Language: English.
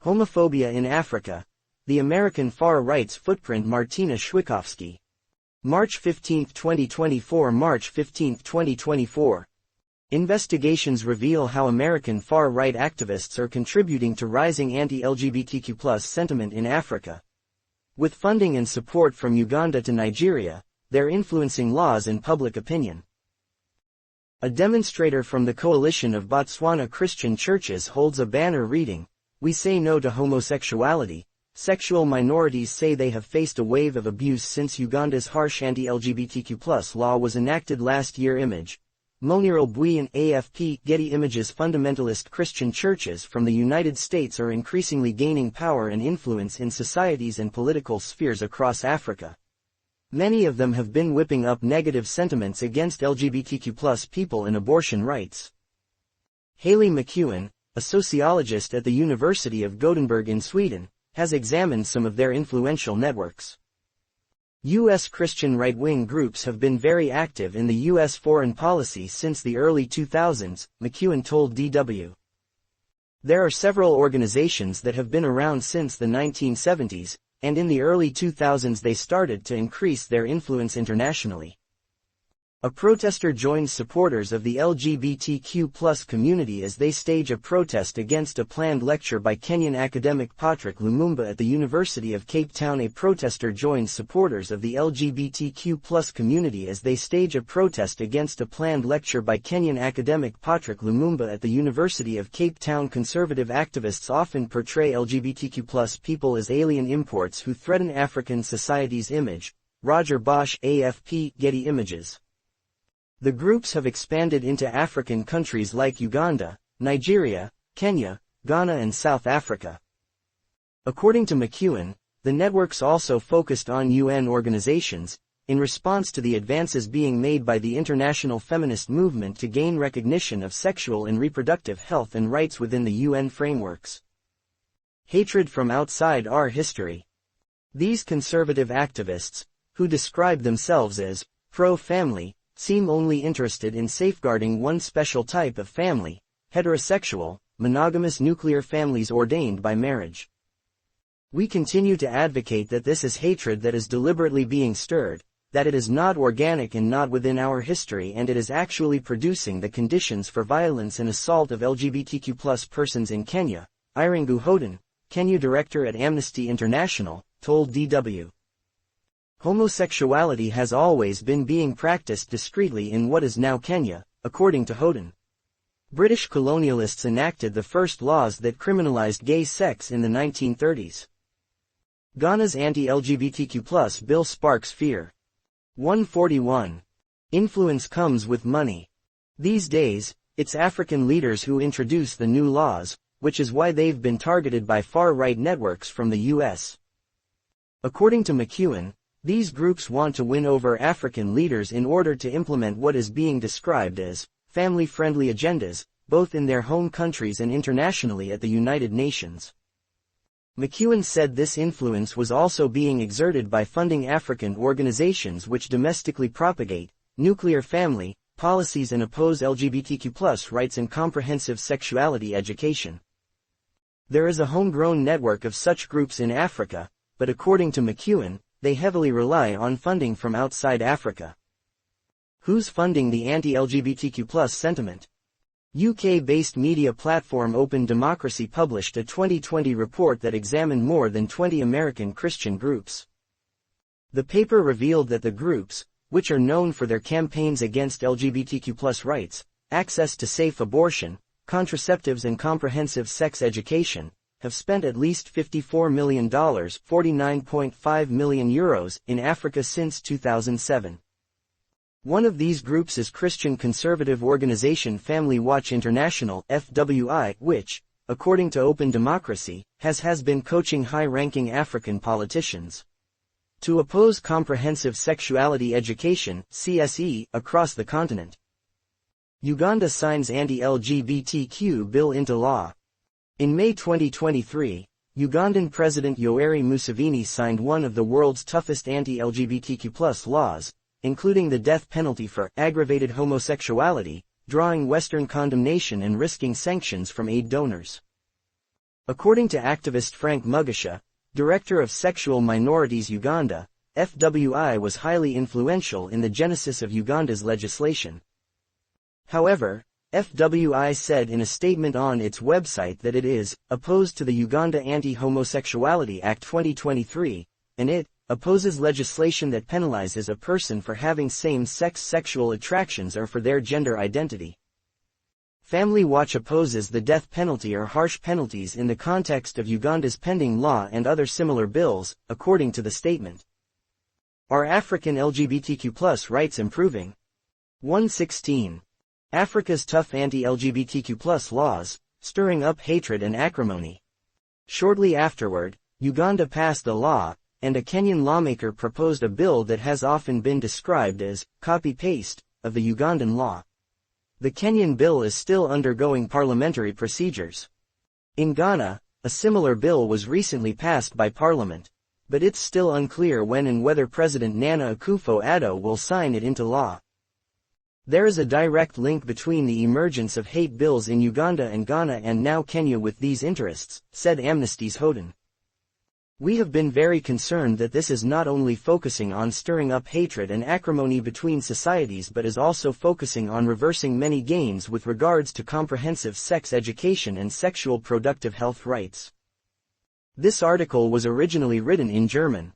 Homophobia in Africa. The American Far Right's Footprint. Martina Schwikowski. March 15, 2024. March 15, 2024. Investigations reveal how American far-right activists are contributing to rising anti-LGBTQ+ sentiment in Africa. With funding and support from Uganda to Nigeria, they're influencing laws and public opinion. A demonstrator from the coalition of Botswana Christian churches holds a banner reading, "We say no to homosexuality." Sexual minorities say they have faced a wave of abuse since Uganda's harsh anti-LGBTQ+ law was enacted last year. Image. MONIRUL BHUIYAN. AFP. Getty Images. Fundamentalist Christian churches from the United States are increasingly gaining power and influence in societies and political spheres across Africa. Many of them have been whipping up negative sentiments against LGBTQ+ people and abortion rights. Haley McEwen, a sociologist at the University of Gothenburg in Sweden, has examined some of their influential networks. U.S. Christian right-wing groups have been very active in the U.S. foreign policy since the early 2000s, McEwen told DW. There are several organizations that have been around since the 1970s, and in the early 2000s they started to increase their influence internationally. A protester joins supporters of the LGBTQ+ community as they stage a protest against a planned lecture by Kenyan academic Patrick Lumumba at the University of Cape Town. A protester joins supporters of the LGBTQ+ community as they stage a protest against a planned lecture by Kenyan academic Patrick Lumumba at the University of Cape Town. Conservative activists often portray LGBTQ+ people as alien imports who threaten African society's image. Roger Bosch. AFP. Getty Images. The groups have expanded into African countries like Uganda, Nigeria, Kenya, Ghana and South Africa. According to McEwen, the networks also focused on UN organizations, in response to the advances being made by the international feminist movement to gain recognition of sexual and reproductive health and rights within the UN frameworks. Hatred from outside our history. These conservative activists, who describe themselves as pro-family, seem only interested in safeguarding one special type of family, heterosexual, monogamous nuclear families ordained by marriage. We continue to advocate that this is hatred that is deliberately being stirred, that it is not organic and not within our history, and it is actually producing the conditions for violence and assault of LGBTQ+ persons in Kenya. Irungu Hoden, Kenya director at Amnesty International, told DW. Homosexuality has always been being practiced discreetly in what is now Kenya, according to Hoden. British colonialists enacted the first laws that criminalized gay sex in the 1930s. Ghana's anti-LGBTQ+ bill sparks fear. 141. Influence comes with money. These days, it's African leaders who introduce the new laws, which is why they've been targeted by far-right networks from the U.S. According to McEwen, these groups want to win over African leaders in order to implement what is being described as family-friendly agendas, both in their home countries and internationally at the United Nations. McEwen said this influence was also being exerted by funding African organizations which domestically propagate nuclear family policies and oppose LGBTQ+ rights and comprehensive sexuality education. There is a homegrown network of such groups in Africa, but according to McEwen, they heavily rely on funding from outside Africa. Who's funding the anti-LGBTQ+ sentiment? UK-based media platform Open Democracy published a 2020 report that examined more than 20 American Christian groups. The paper revealed that the groups, which are known for their campaigns against LGBTQ+ rights, access to safe abortion, contraceptives and comprehensive sex education, have spent at least $54 million (€49.5 million) in Africa since 2007. One of these groups is Christian conservative organization Family Watch International (FWI), which, according to Open Democracy, has been coaching high-ranking African politicians to oppose comprehensive sexuality education (CSE) across the continent. Uganda signs anti-LGBTQ bill into law. In May 2023, Ugandan President Yoweri Museveni signed one of the world's toughest anti-LGBTQ+ laws, including the death penalty for aggravated homosexuality, drawing Western condemnation and risking sanctions from aid donors. According to activist Frank Mugisha, director of Sexual Minorities Uganda, FWI was highly influential in the genesis of Uganda's legislation. However, FWI said in a statement on its website that it is opposed to the Uganda Anti-Homosexuality Act 2023, and it opposes legislation that penalizes a person for having same-sex sexual attractions or for their gender identity. Family Watch opposes the death penalty or harsh penalties in the context of Uganda's pending law and other similar bills, according to the statement. Are African LGBTQ+ rights improving? 116. Africa's tough anti-LGBTQ+ laws, stirring up hatred and acrimony. Shortly afterward, Uganda passed a law, and a Kenyan lawmaker proposed a bill that has often been described as copy-paste of the Ugandan law. The Kenyan bill is still undergoing parliamentary procedures. In Ghana, a similar bill was recently passed by Parliament, but it's still unclear when and whether President Nana Akufo-Addo will sign it into law. There is a direct link between the emergence of hate bills in Uganda and Ghana and now Kenya with these interests, said Amnesty's Hoden. We have been very concerned that this is not only focusing on stirring up hatred and acrimony between societies but is also focusing on reversing many gains with regards to comprehensive sex education and sexual reproductive health rights. This article was originally written in German.